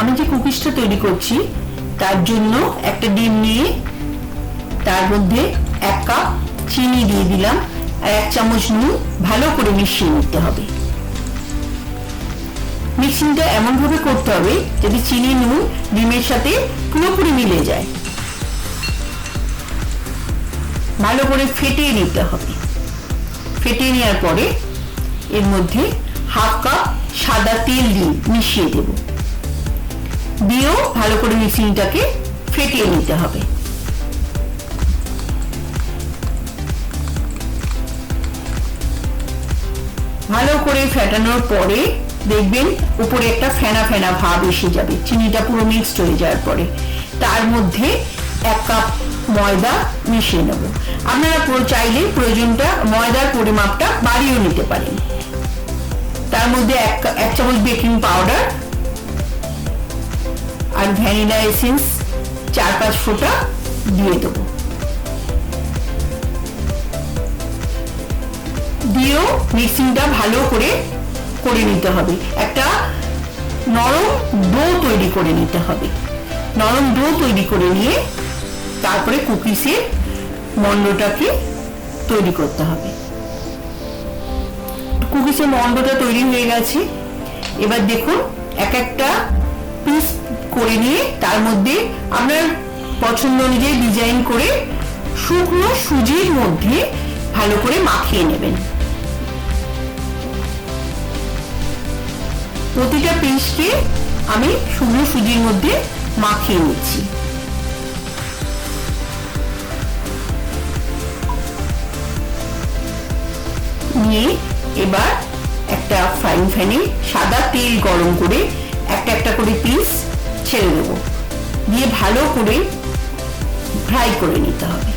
আমি যে কুকিজটা তৈরি করছি তার জন্য একটা ডিম নিয়ে তার মধ্যে 1 কাপ চিনি দিয়ে দিলাম আর 1 চামচ নুন ভালো করে মিশিয়ে নিতে হবে। মিক্সিংটা এমন ভাবে করতে হবে যাতে চিনি নুন ডিমের সাথে পুরোপুরি মিলে যায়। ভালো করে ফেটিয়ে নিতে হবে। ফেটিয়ে নেওয়ার পরে এর মধ্যে 1/2 কাপ সাদা তেল দিয়ে মিশিয়ে দেব। দিয়েও ভালো করে মিক্সিংটাকে ফেটিয়ে নিতে হবে। ভালো করে ফেটানোর পরে দেখবেন উপরে একটা ফেনা ফেনা ভাব এসে যাবে, চিনিটা পুরো মিক্সড হয়ে যাওয়ার পরে। তার মধ্যে 1 কাপ ময়দা মিশিয়ে নেব। আপনারা চাইলে প্রয়োজনটা ময়দার পরিমাপটা বাড়িয়ে নিতে পারেন। তার মধ্যে 1 চামচ বেকিং পাউডার আর ভ্যানিলা এসেন্স 4-5 ফোঁটা দিয়ে দেবো। দিয়েও মিক্সিংটা ভালো করে নিতে হবে। একটা নরম ডো তৈরি করে নিতে হবে। নরম ডো তৈরি করে নিয়ে তারপরে কুকিজের মন্ডটাকে তৈরি করতে হবে। কুকিজের মন্ডটা তৈরি হয়ে গেছে। এবার দেখুন একটা পিস করে নিয়ে তার মধ্যে আপনার পছন্দ অনুযায়ী ডিজাইন করে শুকনো সুজির মধ্যে ভালো করে মাখিয়ে নেবেন। প্রতিটা পিসকে আমি শুকনো সুজির মধ্যে মাখিয়ে নিচ্ছি। নিয়ে এবার একটা ফ্রাইং প্যানে সাদা তেল গরম করে একটা করে পিস ছেড়ে দেবো। দিয়ে ভালো করে ফ্রাই করে নিতে হবে।